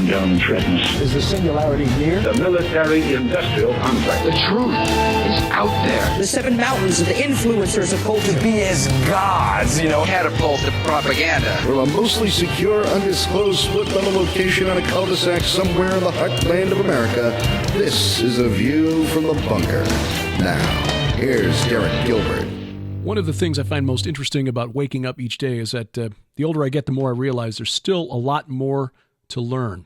dumb threatens. Is the singularity near? The military-industrial complex. The truth is out there. The seven mountains of the influencers of culture. To be as gods, Catapult to propaganda. From a mostly secure, undisclosed split-level location on a cul-de-sac somewhere in the heartland of America, this is A View from the Bunker. Now, here's Derek Gilbert. One of the things I find most interesting about waking up each day is that the older I get, the more I realize there's still a lot more to learn.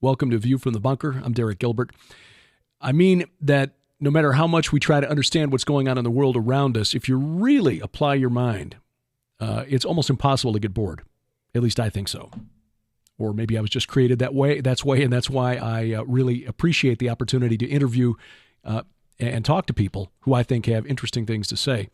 Welcome to View from the Bunker. I'm Derek Gilbert. I mean that no matter how much we try to understand what's going on in the world around us, if you really apply your mind, it's almost impossible to get bored. At least I think so. Or maybe I was just created that way. And that's why I really appreciate the opportunity to interview and talk to people who I think have interesting things to say.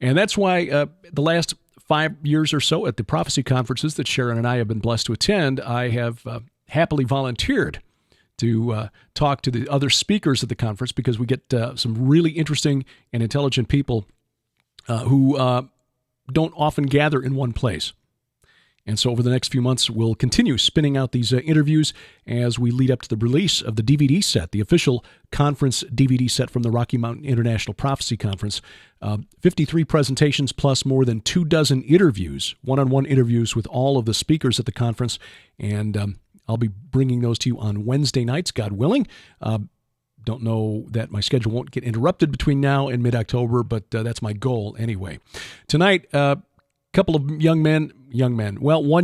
And that's why the last 5 years or so at the prophecy conferences that Sharon and I have been blessed to attend, I have happily volunteered to talk to the other speakers at the conference because we get some really interesting and intelligent people who don't often gather in one place. And so over the next few months, we'll continue spinning out these interviews as we lead up to the release of the DVD set, the official conference DVD set from the Rocky Mountain International Prophecy Conference. 53 presentations plus more than 24 interviews, one-on-one interviews with all of the speakers at the conference. And I'll be bringing those to you on Wednesday nights, God willing. Don't know that my schedule won't get interrupted between now and mid-October, but that's my goal anyway. Tonight, couple of one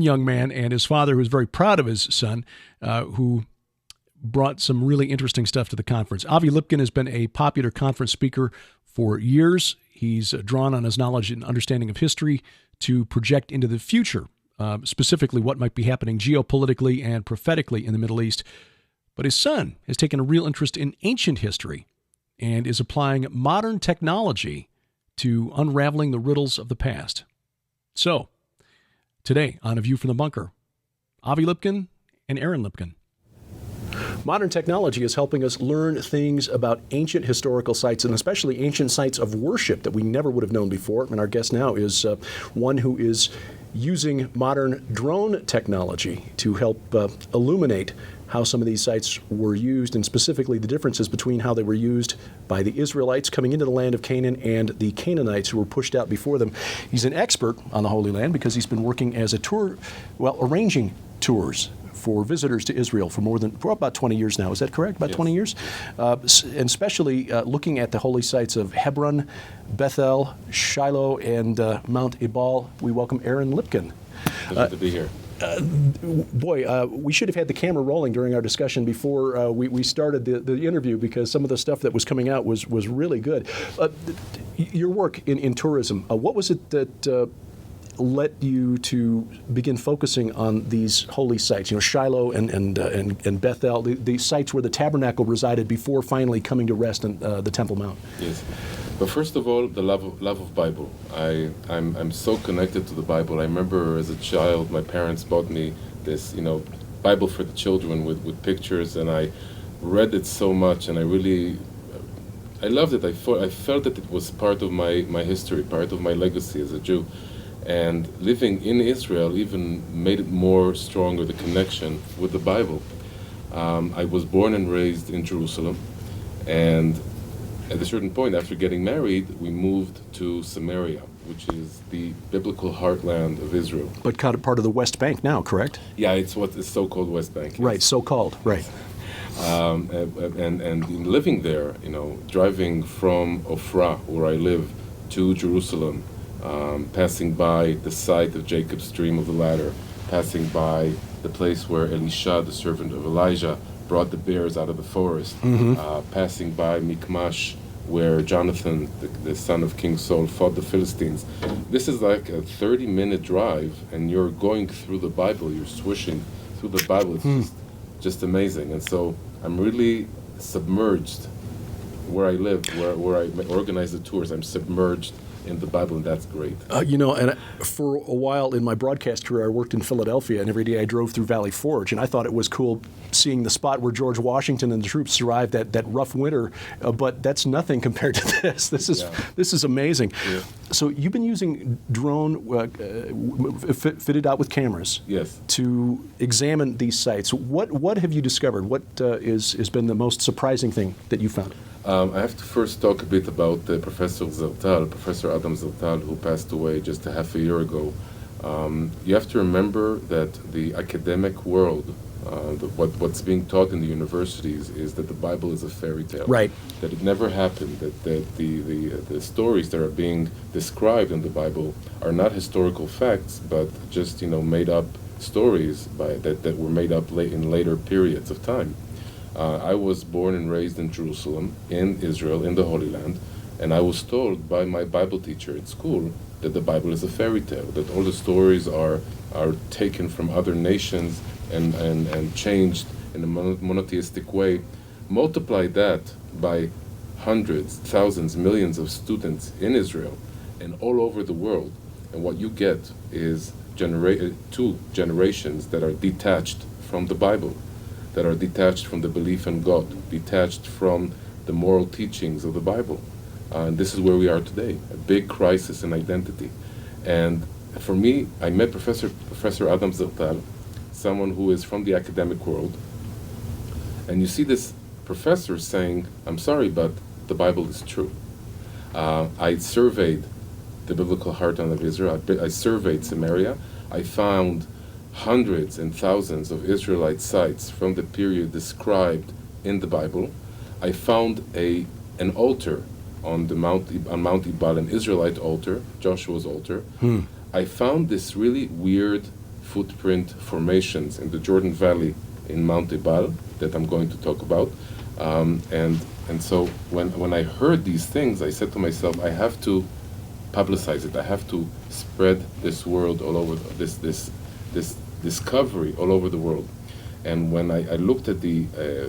young man and his father, who's very proud of his son, who brought some really interesting stuff to the conference. Avi Lipkin has been a popular conference speaker for years. He's drawn on his knowledge and understanding of history to project into the future, specifically what might be happening geopolitically and prophetically in the Middle East. But his son has taken a real interest in ancient history and is applying modern technology to unraveling the riddles of the past. So, today on A View from the Bunker, Avi Lipkin and Aaron Lipkin. Modern technology is helping us learn things about ancient historical sites, and especially ancient sites of worship that we never would have known before. And our guest now is one who is using modern drone technology to help illuminate how some of these sites were used, and specifically the differences between how they were used by the Israelites coming into the land of Canaan and the Canaanites who were pushed out before them. He's an expert on the Holy Land because he's been working as arranging tours for visitors to Israel for about 20 years now. Is that correct? About 20 years? And especially looking at the holy sites of Hebron, Bethel, Shiloh, and Mount Ebal. We welcome Aaron Lipkin. Good to be here. We should have had the camera rolling during our discussion before we started the interview, because some of the stuff that was coming out was really good. Your work in tourism, what was it that led you to begin focusing on these holy sites? Shiloh and Bethel, the sites where the tabernacle resided before finally coming to rest on the Temple Mount. Yes. But first of all, the love of Bible. I'm so connected to the Bible. I remember as a child, my parents bought me this, Bible for the children with pictures, and I read it so much, and I loved it. I felt that it was part of my history, part of my legacy as a Jew. And living in Israel even made it more stronger, the connection with the Bible. I was born and raised in Jerusalem, and at a certain point, after getting married, we moved to Samaria, which is the biblical heartland of Israel. But kind of part of the West Bank now, correct? Yeah, it's what is so-called West Bank. Right, so-called, right. And living there, driving from Ophrah, where I live, to Jerusalem, passing by the site of Jacob's stream of the ladder, passing by the place where Elisha, the servant of Elijah, brought the bears out of the forest, passing by Mikmash, where Jonathan, the son of King Saul, fought the Philistines. This is like a 30-minute drive, and you're going through the Bible, you're swishing through the Bible. It's just amazing. And so I'm really submerged where I live, where I organize the tours. I'm submerged in the Bible, and that's great. And for a while in my broadcast career, I worked in Philadelphia, and every day I drove through Valley Forge, and I thought it was cool seeing the spot where George Washington and the troops survived that rough winter, but that's nothing compared to this. This is amazing. Yeah. So you've been using drone fitted out with cameras, Yes. to examine these sites. What have you discovered? What has been the most surprising thing that you found? I have to first talk a bit about Professor Zertal, Professor Adam Zertal, who passed away just a half a year ago. You have to remember that the academic world, what's being taught in the universities, is that the Bible is a fairy tale. Right. That it never happened. That the stories that are being described in the Bible are not historical facts, but just made up stories that were made up in later periods of time. I was born and raised in Jerusalem, in Israel, in the Holy Land, and I was told by my Bible teacher at school that the Bible is a fairy tale, that all the stories are taken from other nations and changed in a monotheistic way. Multiply that by hundreds, thousands, millions of students in Israel and all over the world, and what you get is two generations that are detached from the Bible, that are detached from the belief in God, detached from the moral teachings of the Bible. And this is where we are today, a big crisis in identity. And for me, I met Professor Adam Zertal, someone who is from the academic world, and you see this professor saying, I'm sorry, but the Bible is true. I surveyed the biblical heartland of Israel. I surveyed Samaria. I found hundreds and thousands of Israelite sites from the period described in the Bible. I found an altar on Mount Ebal, an Israelite altar, Joshua's altar. I found this really weird footprint formations in the Jordan Valley in Mount Ebal that I'm going to talk about. And so when I heard these things, I said to myself, I have to publicize it. I have to spread this world all over, this discovery all over the world. And when I looked at the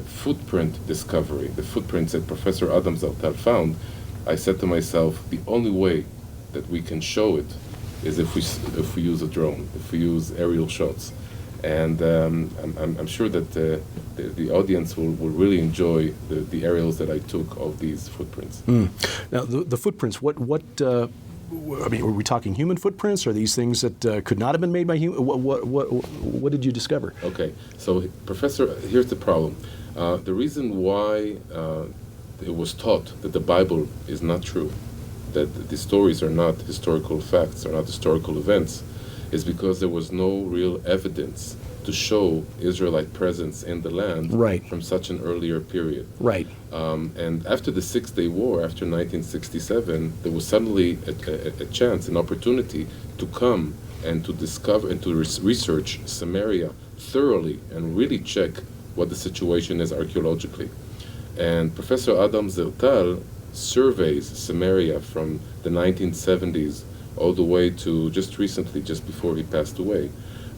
footprint discovery, the footprints that Professor Adam Zertal found, I said to myself, the only way that we can show it is if we use a drone, if we use aerial shots. And I'm sure that the audience will really enjoy the aerials that I took of these footprints. Now, the footprints, I mean, were we talking human footprints? Are these things that could not have been made by human? What did you discover? Okay, so Professor, here's the problem. The reason why it was taught that the Bible is not true, that the stories are not historical facts, are not historical events, is because there was no real evidence to show Israelite presence in the land from such an earlier period. Right. And after the Six-Day War, after 1967, there was suddenly a chance, an opportunity to come and to discover and to research Samaria thoroughly and really check what the situation is archaeologically. And Professor Adam Zertal surveys Samaria from the 1970s all the way to just recently, just before he passed away.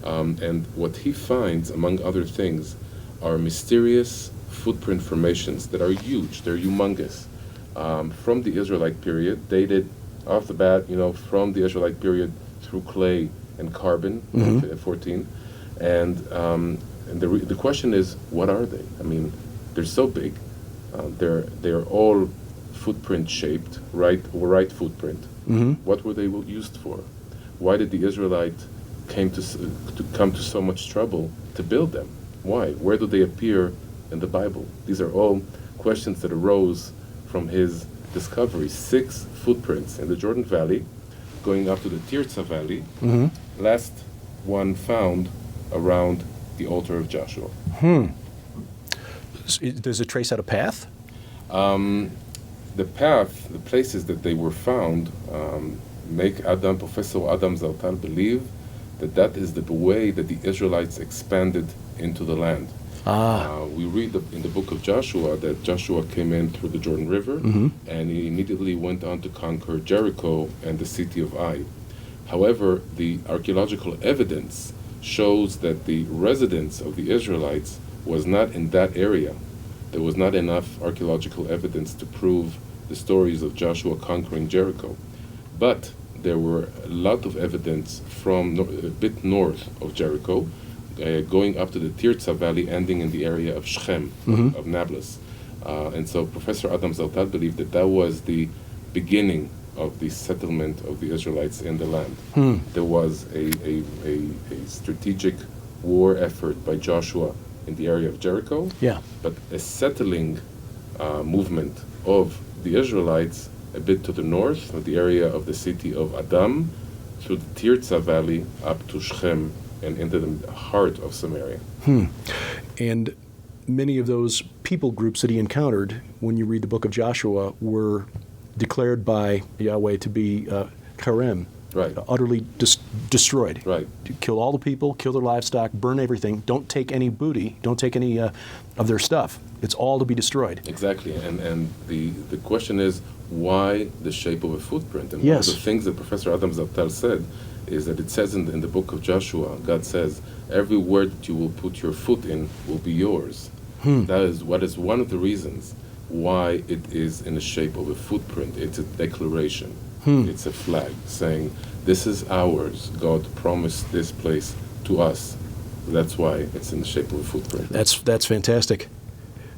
And what he finds, among other things, are mysterious footprint formations that are huge, they're humongous, from the Israelite period, dated off the bat, from the Israelite period through clay and carbon, 14. And the question is, what are they? I mean, they're so big. They're all footprint shaped, right footprint. What were they used for? Why did the Israelite come to so much trouble to build them? Why? Where do they appear in the Bible? These are all questions that arose from his discovery. 6 footprints in the Jordan Valley, going up to the Tirza Valley. Last one found around the altar of Joshua. Does it trace out a path? The path, the places that they were found, make Professor Adam Zertal believe that is the way that the Israelites expanded into the land. We read in the book of Joshua that Joshua came in through the Jordan River, and he immediately went on to conquer Jericho and the city of Ai. However, the archaeological evidence shows that the residence of the Israelites was not in that area. There was not enough archaeological evidence to prove the stories of Joshua conquering Jericho. But there were a lot of evidence from a bit north of Jericho, going up to the Tirza Valley, ending in the area of Shechem, of Nablus. And so Professor Adam Zertal believed that was the beginning of the settlement of the Israelites in the land. There was a strategic war effort by Joshua in the area of Jericho, Yeah. but a settling movement of the Israelites a bit to the north, of the area of the city of Adam, through the Tirza Valley up to Shechem and into the heart of Samaria. And many of those people groups that he encountered, when you read the book of Joshua, were declared by Yahweh to be Karem, Right. utterly destroyed. Right. To kill all the people, kill their livestock, burn everything. Don't take any booty. Don't take any of their stuff. It's all to be destroyed. Exactly, and the question is, why the shape of a footprint? And Yes. one of the things that Professor Adam Zertal said is that it says in the book of Joshua, God says, every word that you will put your foot in will be yours. That is what is one of the reasons why it is in the shape of a footprint. It's a declaration. It's a flag saying, this is ours. God promised this place to us. That's why it's in the shape of a footprint. That's fantastic.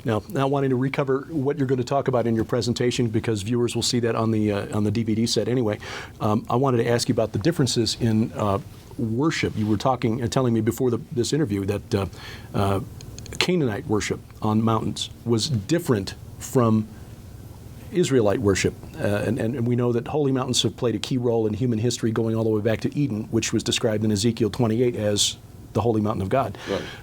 Now, not wanting to recover what you're going to talk about in your presentation, because viewers will see that on the DVD set anyway, I wanted to ask you about the differences in worship. You were telling me before this interview that Canaanite worship on mountains was different from Israelite worship, and we know that holy mountains have played a key role in human history, going all the way back to Eden, which was described in Ezekiel 28 as the holy mountain of God.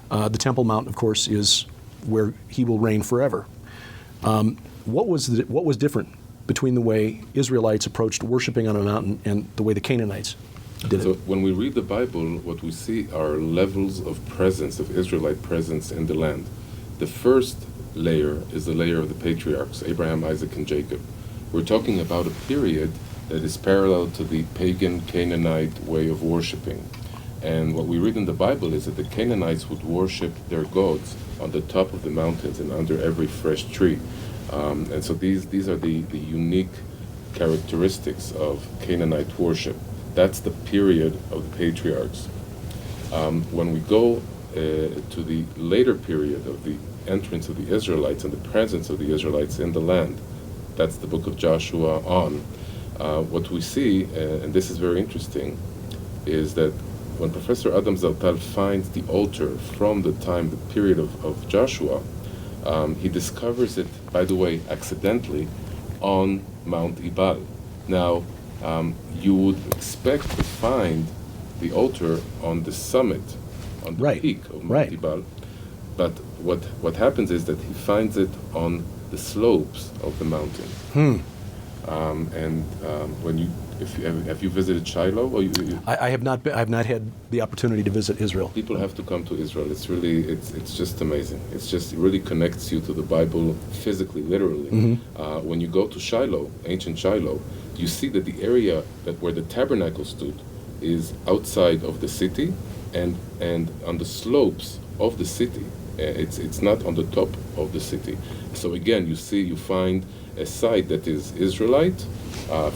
Right. The Temple Mount, of course, is where He will reign forever. What was different between the way Israelites approached worshiping on a mountain and the way the Canaanites did So it? when we read the Bible, what we see are levels of presence, of Israelite presence in the land. The first layer is the layer of the patriarchs, Abraham, Isaac, and Jacob. We're talking about a period that is parallel to the pagan Canaanite way of worshiping. And what we read in the Bible is that the Canaanites would worship their gods on the top of the mountains and under every fresh tree. And so these are the unique characteristics of Canaanite worship. That's the period of the patriarchs. When we go to the later period of the entrance of the Israelites and the presence of the Israelites in the land, that's the book of Joshua on, what we see, and this is very interesting, is that when Professor Adam Zertal finds the altar from the period of Joshua, he discovers it, by the way, accidentally, on Mount Ebal. Now, you would expect to find the altar on the summit, on the Right, peak of Mount right. Ebal, but what happens is that he finds it on the slopes of the mountain. When you, have you visited Shiloh? Or I have not. I have not had the opportunity to visit Israel. people have to come to Israel. It's really, it's just amazing. It really connects you to the Bible physically, literally. When you go to Shiloh, ancient Shiloh, you see that the area where the tabernacle stood is outside of the city, and on the slopes of the city. It's not on the top of the city. So again, you find a site that is Israelite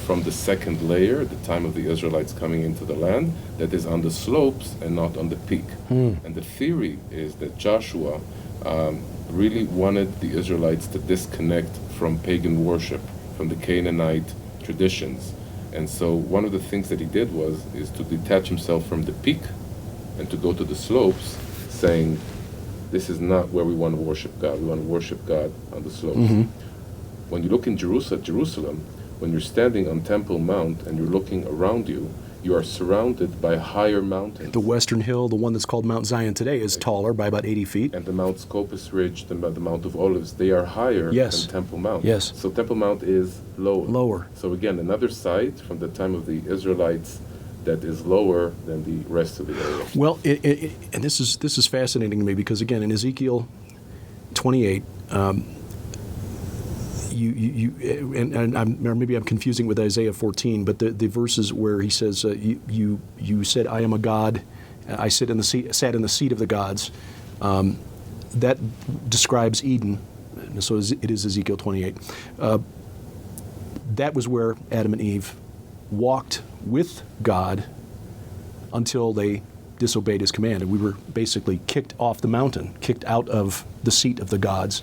from the second layer, the time of the Israelites coming into the land, that is on the slopes and not on the peak. And the theory is that Joshua really wanted the Israelites to disconnect from pagan worship, from the Canaanite traditions. And so one of the things that he did is to detach himself from the peak and to go to the slopes, saying, this is not where we want to worship God. We want to worship God on the slopes. When you look in Jerusalem, when you're standing on Temple Mount and you're looking around you, you are surrounded by higher mountains. The Western Hill, the one that's called Mount Zion today, is taller by about 80 feet. And the Mount Scopus Ridge, the Mount of Olives, they are higher Yes. than Temple Mount. Yes. So Temple Mount is lower. Lower. So again, another site from the time of the Israelites that is lower than the rest of the area. Well, and this is fascinating to me because again, in Ezekiel 28, or maybe I'm confusing with Isaiah 14, but the verses where he says, "You said I am a god, I sat in the seat of the gods," that describes Eden. So it is Ezekiel 28. That was where Adam and Eve walked with God until they disobeyed His command, and we were basically kicked off the mountain, kicked out of the seat of the gods.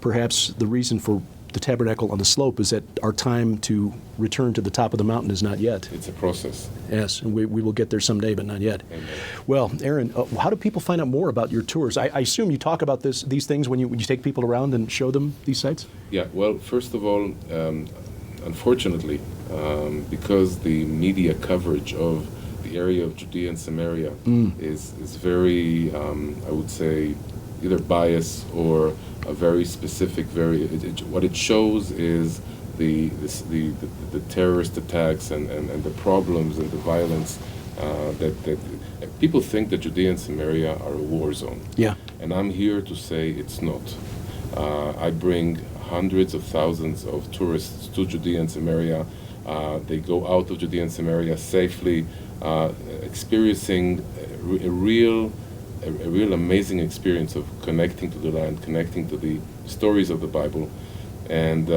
Perhaps the reason for the tabernacle on the slope is that our time to return to the top of the mountain is not yet. It's a process. Yes, and we will get there someday, but not yet. Amen. Well, Aaron, how do people find out more about your tours? I assume you talk about these things when you take people around and show them these sites? Yeah, well, first of all, unfortunately, because the media coverage of the area of Judea and Samaria is very, I would say, either biased or a very specific, what it shows is the terrorist attacks and the problems and the violence that people think that Judea and Samaria are a war zone. Yeah. And I'm here to say it's not. I bring hundreds of thousands of tourists to Judea and Samaria. They go out of Judea and Samaria safely, experiencing a real amazing experience of connecting to the land, connecting to the stories of the Bible, and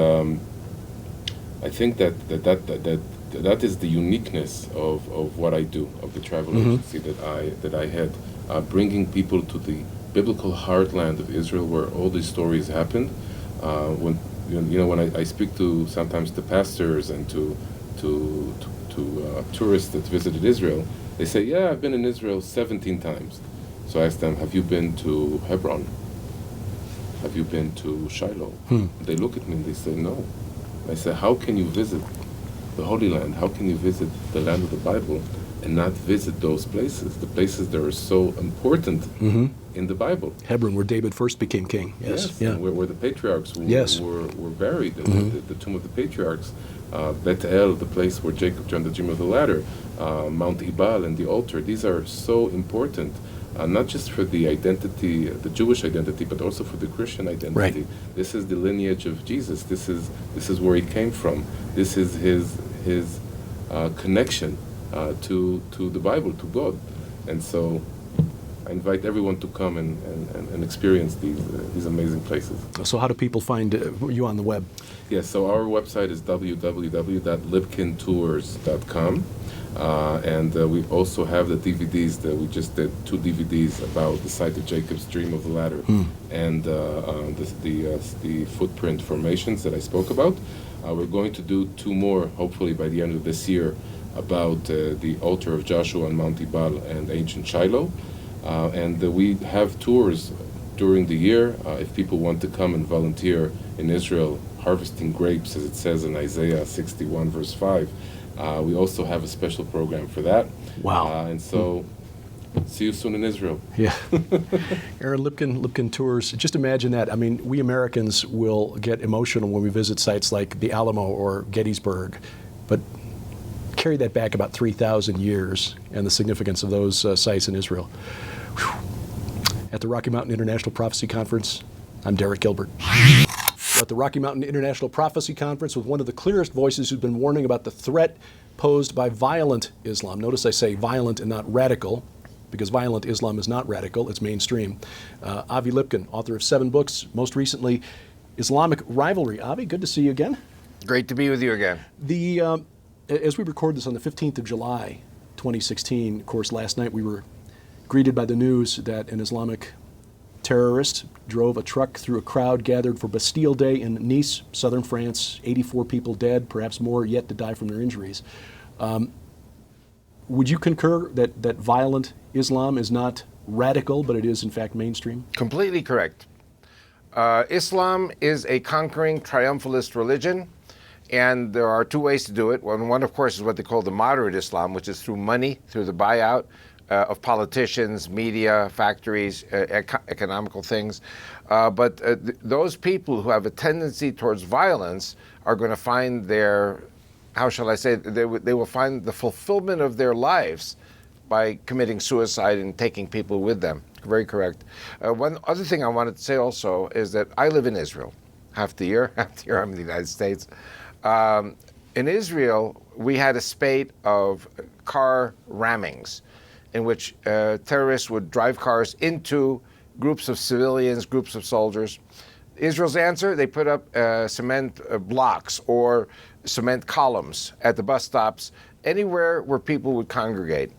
I think that is the uniqueness of what I do, of the travel agency that I had, bringing people to the biblical heartland of Israel where all these stories happened. When I speak to sometimes the pastors and to tourists that visited Israel, they say, "Yeah, I've been in Israel 17 times." So I asked them, "Have you been to Hebron? Have you been to Shiloh?" They look at me and they say, "No." I say, "How can you visit the Holy Land? How can you visit the land of the Bible and not visit those places, the places that are so important in the Bible?" Hebron, where David first became king. Yes. Yeah. And where the patriarchs were buried, the tomb of the patriarchs. Bethel, the place where Jacob joined the dream of the ladder, Mount Ebal and the altar. These are so important. Not just for the identity, the Jewish identity, but also for the Christian identity. Right. This is the lineage of Jesus. This is where he came from. This is his connection to the Bible, to God. And so I invite everyone to come and experience these amazing places. So how do people find you on the web? Yes, so our website is www.lipkintours.com. And we also have the DVDs that we just did, 2 DVDs about the site of Jacob's dream of the ladder and the footprint formations that I spoke about. We're going to do 2 more, hopefully by the end of this year, about the altar of Joshua on Mount Ebal and ancient Shiloh. And we have tours during the year if people want to come and volunteer in Israel, harvesting grapes, as it says in Isaiah 61 verse 5. We also have a special program for that. Wow. And so, see you soon in Israel. Yeah. Aaron, Lipkin Tours, just imagine that. I mean, we Americans will get emotional when we visit sites like the Alamo or Gettysburg, but carry that back about 3,000 years and the significance of those sites in Israel. Whew. At the Rocky Mountain International Prophecy Conference, I'm Derek Gilbert. We're at the Rocky Mountain International Prophecy Conference with one of the clearest voices who's been warning about the threat posed by violent Islam. Notice I say violent and not radical, because violent Islam is not radical, it's mainstream. Avi Lipkin, author of 7 books, most recently Islamic Rivalry. Avi, good to see you again. Great to be with you again. As we record this on the 15th of July, 2016, of course, last night we were greeted by the news that an Islamic terrorist drove a truck through a crowd gathered for Bastille Day in Nice, southern France. 84 people dead, perhaps more yet to die from their injuries. Would you concur that violent Islam is not radical, but it is in fact mainstream? Completely correct. Islam is a conquering triumphalist religion, and there are 2 ways to do it. One, of course, is what they call the moderate Islam, which is through money, through the buyout of politicians, media, factories, economical things. But those people who have a tendency towards violence are going to find their, how shall I say, they will find the fulfillment of their lives by committing suicide and taking people with them. Very correct. One other thing I wanted to say also is that I live in Israel. Half the year I'm in the United States. In Israel, we had a spate of car rammings in which terrorists would drive cars into groups of civilians, groups of soldiers. Israel's answer, they put up cement blocks or cement columns at the bus stops, anywhere where people would congregate.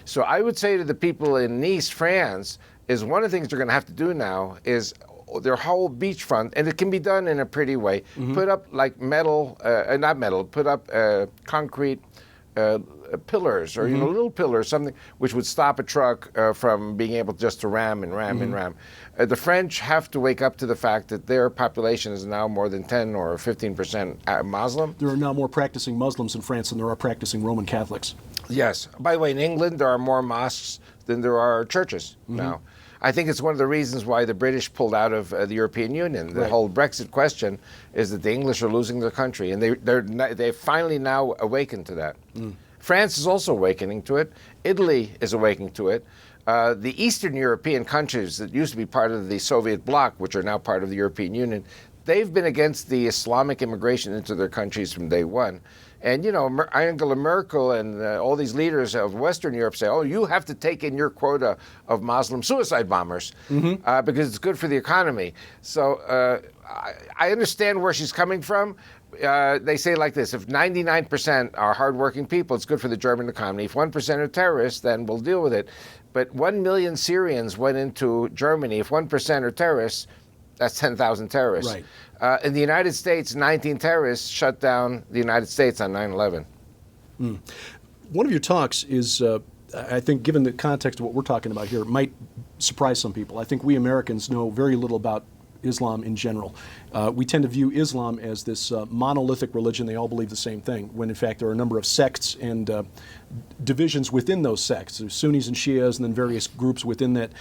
So I would say to the people in Nice, France, is one of the things they're going to have to do now is their whole beachfront, and it can be done in a pretty way. Put up like put up concrete pillars, or little pillars, something which would stop a truck from being able just to ram and ram and ram. The French have to wake up to the fact that their population is now more than 10 or 15% Muslim. There are now more practicing Muslims in France than there are practicing Roman Catholics. Yes. By the way, in England, there are more mosques than there are churches now. I think it's one of the reasons why the British pulled out of the European Union. The whole Brexit question is that the English are losing their country, and they finally now awakened to that. France is also awakening to it. Italy is awakening to it. The Eastern European countries that used to be part of the Soviet bloc, which are now part of the European Union, they've been against the Islamic immigration into their countries from day one. And, Angela Merkel and all these leaders of Western Europe say, oh, you have to take in your quota of Muslim suicide bombers because it's good for the economy. So I understand where she's coming from. They say like this: if 99% are hardworking people, it's good for the German economy. If 1% are terrorists, then we'll deal with it. But 1 million Syrians went into Germany. If 1% are terrorists, that's 10,000 terrorists. Right. In the United States, 19 terrorists shut down the United States on 9/11. One of your talks is, I think, given the context of what we're talking about here, might surprise some people. I think we Americans know very little about Islam in general. We tend to view Islam as this monolithic religion. They all believe the same thing, when in fact there are a number of sects and divisions within those sects. There's Sunnis and Shias and then various groups within that.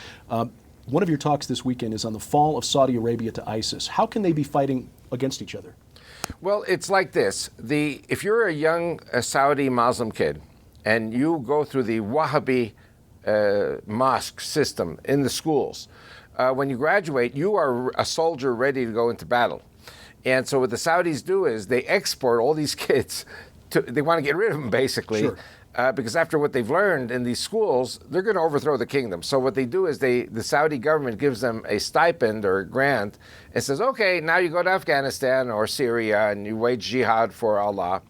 One of your talks this weekend is on the fall of Saudi Arabia to ISIS. How can they be fighting against each other? Well, it's like this. If you're a young Saudi Muslim kid and you go through the Wahhabi mosque system in the schools, when you graduate, you are a soldier ready to go into battle. And so what the Saudis do is they export all these kids. They want to get rid of them, basically. Sure. Because after what they've learned in these schools, they're going to overthrow the kingdom. So what they do is the Saudi government gives them a stipend or a grant and says, okay, now you go to Afghanistan or Syria and you wage jihad for Allah.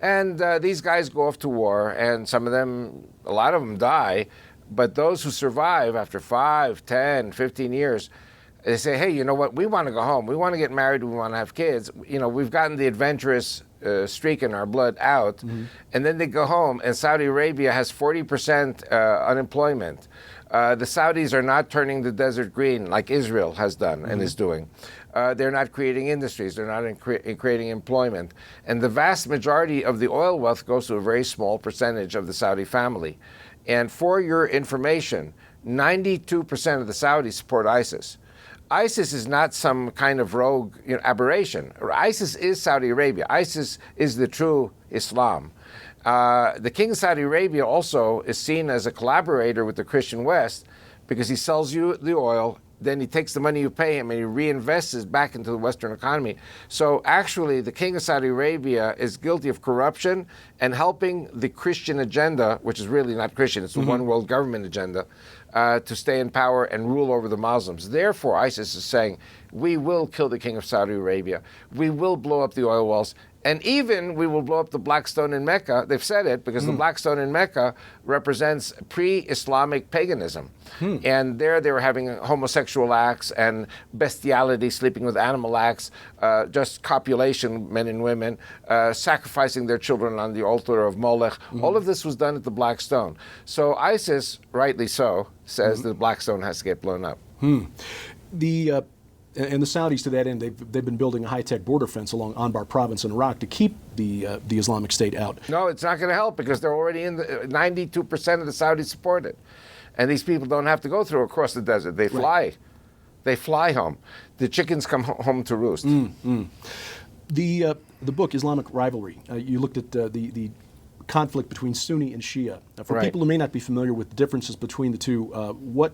And these guys go off to war, and a lot of them die. But those who survive after 5, 10, 15 years, they say, hey, you know what? We want to go home. We want to get married. We want to have kids. We've gotten the adventurous streak in our blood out. And then they go home, and Saudi Arabia has 40% unemployment. The Saudis are not turning the desert green like Israel has done and is doing. They're not creating industries. They're not creating employment. And the vast majority of the oil wealth goes to a very small percentage of the Saudi family. And for your information, 92% of the Saudis support ISIS. ISIS is not some kind of rogue aberration. ISIS is Saudi Arabia. ISIS is the true Islam. The king of Saudi Arabia also is seen as a collaborator with the Christian West because he sells you the oil, then he takes the money you pay him and he reinvests it back into the Western economy. So actually, the king of Saudi Arabia is guilty of corruption and helping the Christian agenda, which is really not Christian, it's the one world government agenda, to stay in power and rule over the Muslims. Therefore, ISIS is saying, we will kill the king of Saudi Arabia. We will blow up the oil wells. And even we will blow up the Black Stone in Mecca. They've said it because the Black Stone in Mecca represents pre-Islamic paganism. And there they were having homosexual acts and bestiality, sleeping with animal acts, just copulation, men and women, sacrificing their children on the altar of Molech. All of this was done at the Black Stone. So ISIS, rightly so, says the Black Stone has to get blown up. And the Saudis, to that end, they've been building a high-tech border fence along Anbar province in Iraq to keep the Islamic State out. No, it's not going to help because they're already in the 92% of the Saudis support it. And these people don't have to go through across the desert. They fly. Right. They fly home. The chickens come home to roost. The book, Islamic Rivalry, you looked at the conflict between Sunni and Shia. For people who may not be familiar with the differences between the two, what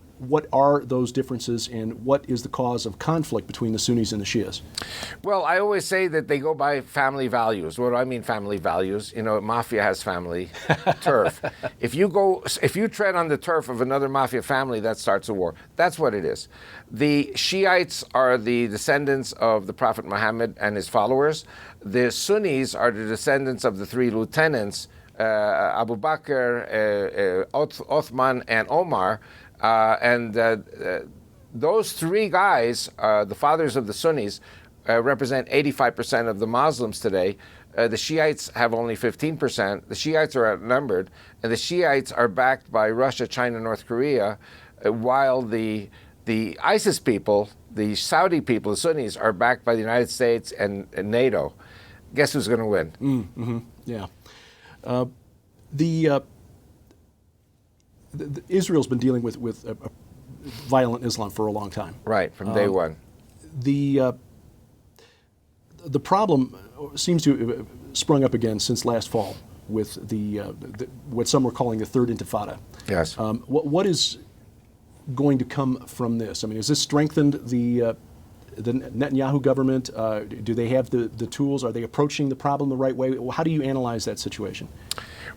are those differences and what is the cause of conflict between the Sunnis and the Shias? Well, I always say that they go by family values. What do I mean family values? Mafia has family turf. If you tread on the turf of another mafia family, that starts a war. That's what it is. The Shiites are the descendants of the Prophet Muhammad and his followers. The Sunnis are the descendants of the three lieutenants, Abu Bakr, Uthman, and Omar, and those three guys, the fathers of the Sunnis, represent 85% of the Muslims today. The Shiites have only 15%. The Shiites are outnumbered, and the Shiites are backed by Russia, China, North Korea, while the ISIS people, the Saudi people, the Sunnis, are backed by the United States and NATO. Guess who's going to win? Yeah. Israel's been dealing with violent Islam for a long time. Right, from day one. The problem seems to have sprung up again since last fall with the what some were calling the Third Intifada. Yes. What is going to come from this? I mean, has this strengthened the Netanyahu government? Do they have the tools? Are they approaching the problem the right way? How do you analyze that situation?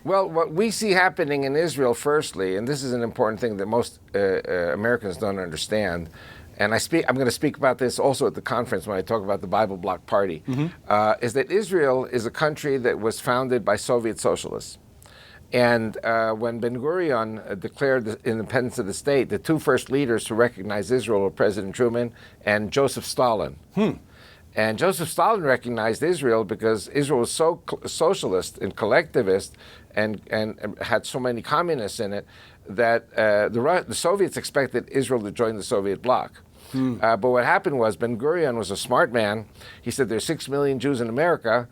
Well, what we see happening in Israel, firstly, and this is an important thing that most Americans don't understand, and I'm going to speak about this also at the conference when I talk about the Bible Bloc Party, is that Israel is a country that was founded by Soviet socialists. And when Ben-Gurion declared the independence of the state, the two first leaders to recognize Israel were President Truman and Joseph Stalin. And Joseph Stalin recognized Israel because Israel was so socialist and collectivist and had so many communists in it that the Soviets expected Israel to join the Soviet bloc. But what happened was Ben-Gurion was a smart man. He said there's 6 million Jews in America.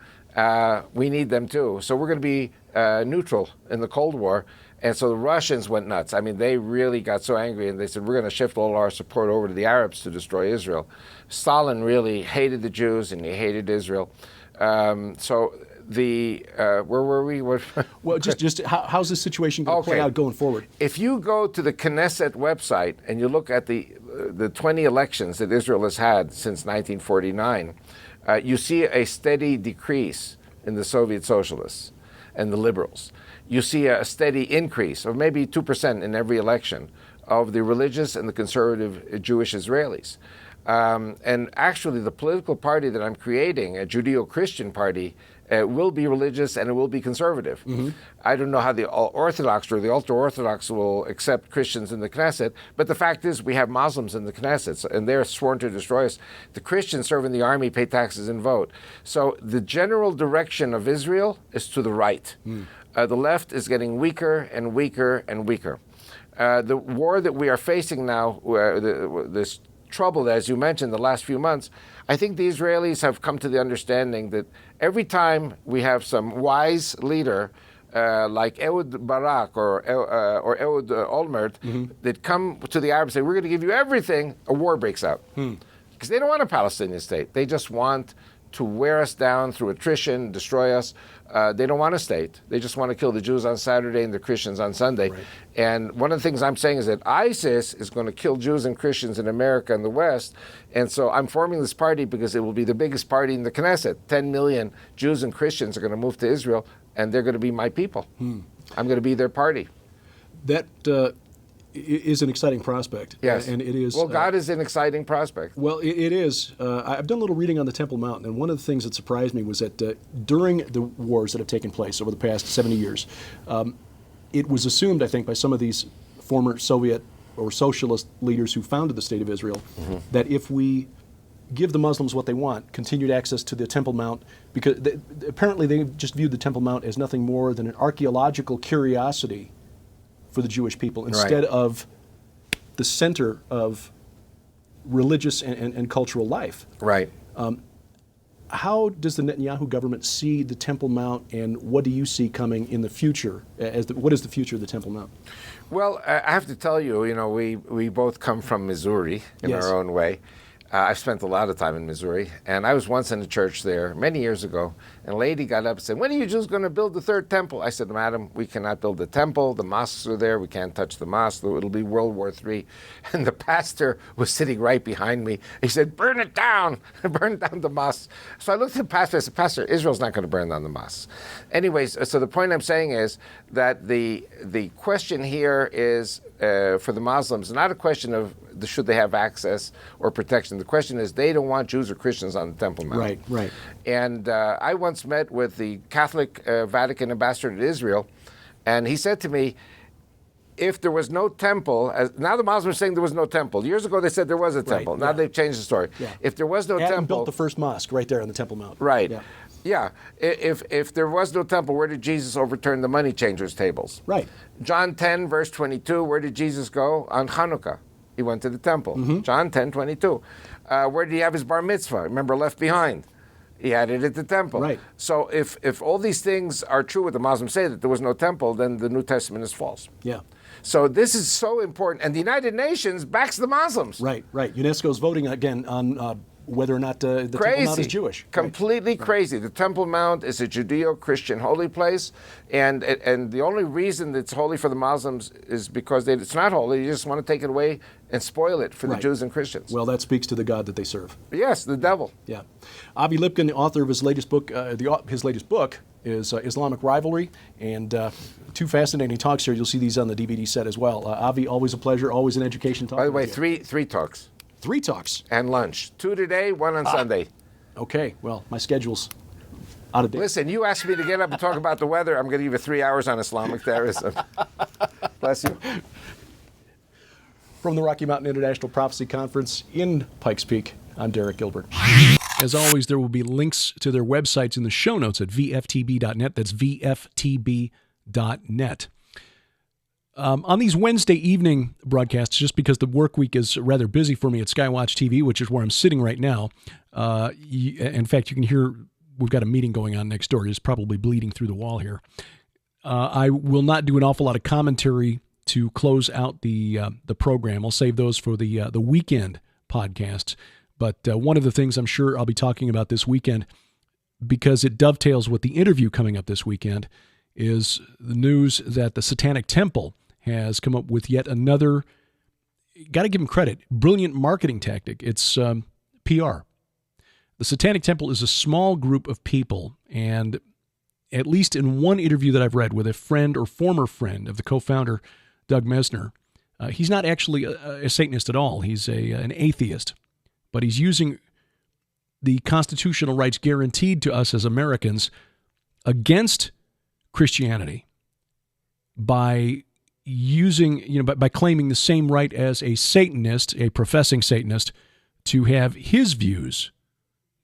We need them too. So we're going to be neutral in the Cold War. And so the Russians went nuts. I mean, they really got so angry, and they said, we're going to shift all our support over to the Arabs to destroy Israel. Stalin really hated the Jews, and he hated Israel. So where were we? Well, just how's this situation going to play out going forward? If you go to the Knesset website and you look at the 20 elections that Israel has had since 1949, you see a steady decrease in the Soviet socialists and the liberals. You see a steady increase of maybe 2% in every election of the religious and the conservative Jewish Israelis. And actually, the political party that I'm creating, a Judeo-Christian party, will be religious and it will be conservative. I don't know how the Orthodox or the ultra-Orthodox will accept Christians in the Knesset, but the fact is we have Muslims in the Knesset, and they're sworn to destroy us. The Christians serve in the army, pay taxes, and vote. So the general direction of Israel is to the right. The left is getting weaker and weaker and weaker. The war that we are facing now, this trouble, as you mentioned, the last few months, I think the Israelis have come to the understanding that every time we have some wise leader like Ehud Barak or Ehud Olmert that come to the Arabs and say, we're going to give you everything, a war breaks out. Because they don't want a Palestinian state. They just want to wear us down through attrition, destroy us. They don't want a state. They just want to kill the Jews on Saturday and the Christians on Sunday. Right. And one of the things I'm saying is that ISIS is going to kill Jews and Christians in America and the West. And so I'm forming this party because it will be the biggest party in the Knesset. 10 million Jews and Christians are going to move to Israel, and they're going to be my people. I'm going to be their party. That is an exciting prospect. Yes. And it is. Well, God is an exciting prospect. Well, it is. I've done a little reading on the Temple Mount, and one of the things that surprised me was that during the wars that have taken place over the past 70 years, it was assumed, I think, by some of these former Soviet or socialist leaders who founded the State of Israel, that if we give the Muslims what they want, continued access to the Temple Mount, because apparently they just viewed the Temple Mount as nothing more than an archaeological curiosity for the Jewish people instead of the center of religious and cultural life. Right. How does the Netanyahu government see the Temple Mount, and what do you see coming in the future? What is the future of the Temple Mount? Well, I have to tell you, we both come from Missouri in our own way. I've spent a lot of time in Missouri, and I was once in a church there many years ago, and a lady got up and said, when are you Jews going to build the third temple? I said, Madam, we cannot build the temple. The mosques are there. We can't touch the mosque. It'll be World War III. And the pastor was sitting right behind me. He said, burn it down. Burn down the mosques. So I looked at the pastor. I said, Pastor, Israel's not going to burn down the mosques. Anyways, so the point I'm saying is that the question here is, for the Muslims, not a question of should they have access or protection. The question is they don't want Jews or Christians on the Temple Mount. Right. And I once met with the Catholic Vatican ambassador to Israel, and he said to me, if there was no temple, now the Muslims are saying there was no temple. Years ago they said there was a temple. Now they've changed the story. Yeah. If there was no Adam temple, built the first mosque right there on the Temple Mount. right? Yeah. Yeah. If there was no temple, where did Jesus overturn the money changers' tables? Right. John 10, verse 22. Where did Jesus go on Hanukkah? He went to the temple. John 10, 22. Where did he have his bar mitzvah? Remember, left behind. He had it at the temple. Right. So if all these things are true, what the Muslims say, that there was no temple, then the New Testament is false. Yeah. So this is so important. And the United Nations backs the Muslims. Right. UNESCO's voting again on whether or not the Temple Mount is Jewish. Completely crazy. The Temple Mount is a Judeo-Christian holy place, and the only reason it's holy for the Muslims is because it's not holy. You just want to take it away and spoil it for the Jews and Christians. Well, that speaks to the God that they serve. Yes, the devil. Yeah. Avi Lipkin, the author of his latest book, is Islamic Rivalry, and two fascinating talks here. You'll see these on the DVD set as well. Avi, always a pleasure, always an education talk. By the way, three talks. 3 talks. And lunch. 2 today, 1 on Sunday. Okay, well, my schedule's out of date. Listen, you asked me to get up and talk about the weather. I'm going to give you 3 hours on Islamic terrorism. Bless you. From the Rocky Mountain International Prophecy Conference in Pikes Peak, I'm Derek Gilbert. As always, there will be links to their websites in the show notes at vftb.net. That's vftb.net. On these Wednesday evening broadcasts, just because the work week is rather busy for me at Skywatch TV, which is where I'm sitting right now, in fact, you can hear we've got a meeting going on next door. It's probably bleeding through the wall here. I will not do an awful lot of commentary to close out the program. I'll save those for the weekend podcasts. But one of the things I'm sure I'll be talking about this weekend, because it dovetails with the interview coming up this weekend, is the news that the Satanic Temple has come up with yet another, got to give them credit, brilliant marketing tactic. It's PR. The Satanic Temple is a small group of people, and at least in one interview that I've read with a friend or former friend of the co-founder, Doug Mesner, he's not actually a Satanist at all. He's an atheist, but he's using the constitutional rights guaranteed to us as Americans against Christianity by using, by claiming the same right as a Satanist, a professing Satanist, to have his views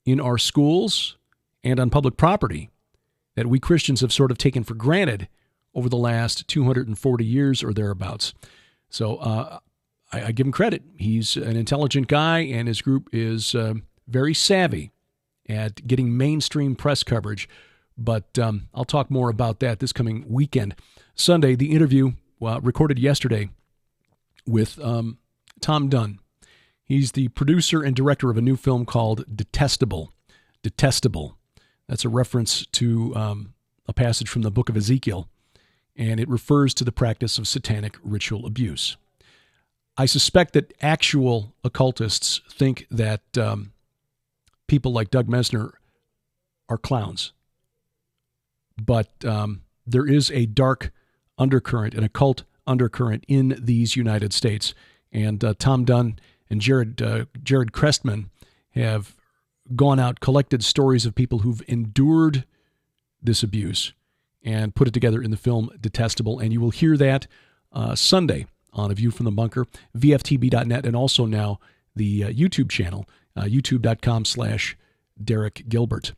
in our schools and on public property that we Christians have sort of taken for granted over the last 240 years or thereabouts. So I give him credit. He's an intelligent guy, and his group is very savvy at getting mainstream press coverage. But I'll talk more about that this coming weekend. Sunday, the interview recorded yesterday with Tom Dunn. He's the producer and director of a new film called Detestable. Detestable. That's a reference to a passage from the book of Ezekiel, and it refers to the practice of satanic ritual abuse. I suspect that actual occultists think that people like Doug Mesner are clowns. But there is a dark undercurrent, an occult undercurrent in these United States. And Tom Dunn and Jared Crestman have gone out, collected stories of people who've endured this abuse and put it together in the film Detestable. And you will hear that Sunday on A View from the Bunker, VFTB.net, and also now the YouTube channel, youtube.com/Derek Gilbert.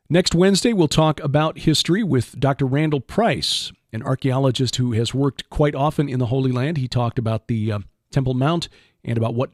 Next Wednesday, we'll talk about history with Dr. Randall Price, an archaeologist who has worked quite often in the Holy Land. He talked about the Temple Mount and about what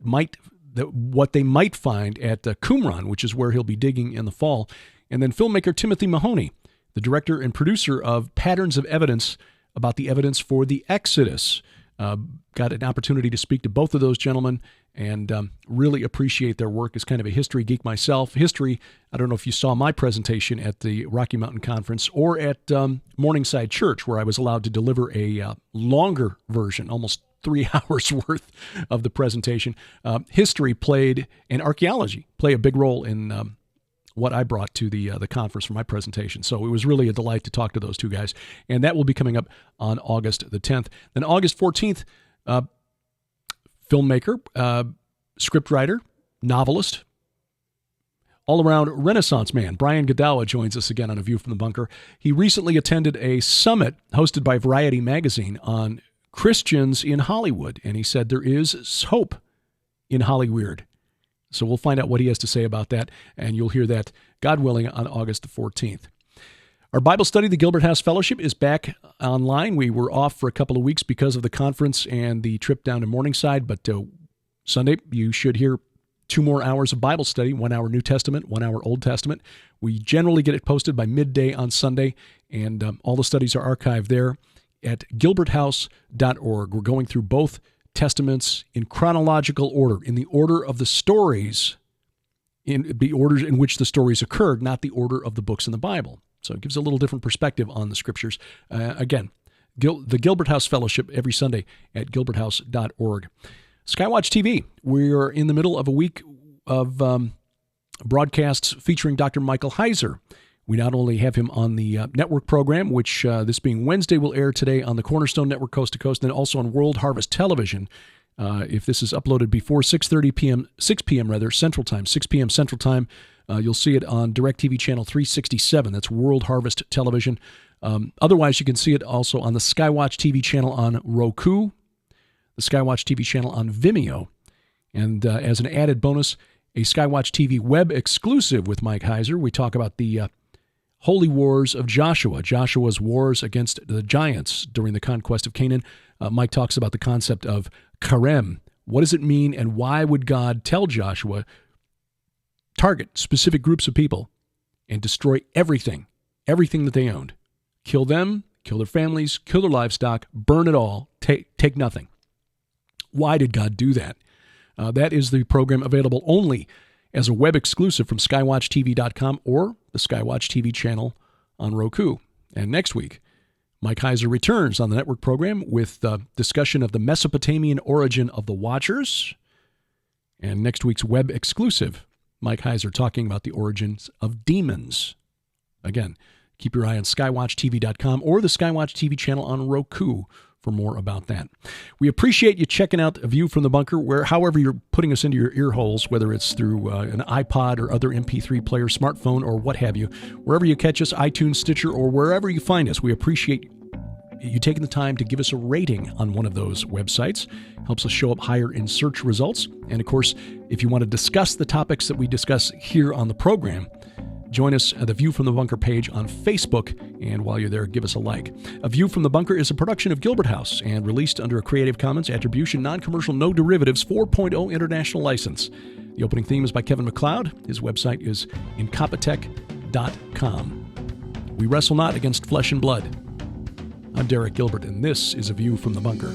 they might find at Qumran, which is where he'll be digging in the fall. And then filmmaker Timothy Mahoney, the director and producer of Patterns of Evidence, about the evidence for the Exodus. Got an opportunity to speak to both of those gentlemen and really appreciate their work as kind of a history geek myself. History, I don't know if you saw my presentation at the Rocky Mountain Conference or at Morningside Church, where I was allowed to deliver a longer version, almost 3 hours worth of the presentation. History played, and archaeology play a big role in what I brought to the conference for my presentation. So it was really a delight to talk to those two guys. And that will be coming up on August the 10th. Then August 14th, filmmaker, scriptwriter, novelist, all-around Renaissance man, Brian Godawa joins us again on A View from the Bunker. He recently attended a summit hosted by Variety magazine on Christians in Hollywood, and he said there is hope in Hollyweird. So we'll find out what he has to say about that, and you'll hear that, God willing, on August the 14th. Our Bible study, the Gilbert House Fellowship, is back online. We were off for a couple of weeks because of the conference and the trip down to Morningside, but Sunday you should hear 2 more hours of Bible study, 1 hour New Testament, 1 hour Old Testament. We generally get it posted by midday on Sunday, and all the studies are archived there at gilberthouse.org. We're going through both Testaments in chronological order, in the order of the stories, in the orders in which the stories occurred, not the order of the books in the Bible. So it gives a little different perspective on the Scriptures. Again, the Gilbert House Fellowship every Sunday at gilberthouse.org. Skywatch TV, we're in the middle of a week of broadcasts featuring Dr. Michael Heiser. We not only have him on the network program, which this being Wednesday will air today on the Cornerstone Network Coast to Coast, and then also on World Harvest Television. If this is uploaded before 6 p.m. Central Time, 6 p.m. Central Time, you'll see it on DirecTV Channel 367. That's World Harvest Television. Otherwise, you can see it also on the Skywatch TV channel on Roku, the Skywatch TV channel on Vimeo, and as an added bonus, a Skywatch TV web exclusive with Mike Heiser. We talk about the Holy Wars of Joshua, Joshua's wars against the giants during the conquest of Canaan. Mike talks about the concept of Karem. What does it mean, and why would God tell Joshua, target specific groups of people and destroy everything that they owned? Kill them, kill their families, kill their livestock, burn it all, take nothing. Why did God do that? That is the program available only as a web exclusive from skywatchtv.com or the Skywatch TV channel on Roku. And next week, Mike Heiser returns on the network program with discussion of the Mesopotamian origin of the Watchers. And next week's web exclusive, Mike Heiser talking about the origins of demons. Again, keep your eye on skywatchtv.com or the Skywatch TV channel on Roku for more about that. We appreciate you checking out A View from the Bunker, however you're putting us into your ear holes, whether it's through an iPod or other MP3 player, smartphone, or what have you. Wherever you catch us, iTunes, Stitcher, or wherever you find us, we appreciate you taking the time to give us a rating on one of those websites. Helps us show up higher in search results. And of course, if you want to discuss the topics that we discuss here on the program, join us at the View from the Bunker page on Facebook, and while you're there, give us a like. A View from the Bunker is a production of Gilbert House and released under a Creative Commons Attribution, Non-Commercial, No Derivatives 4.0 International License. The opening theme is by Kevin MacLeod. His website is incompetech.com. We wrestle not against flesh and blood. I'm Derek Gilbert, and this is A View from the Bunker.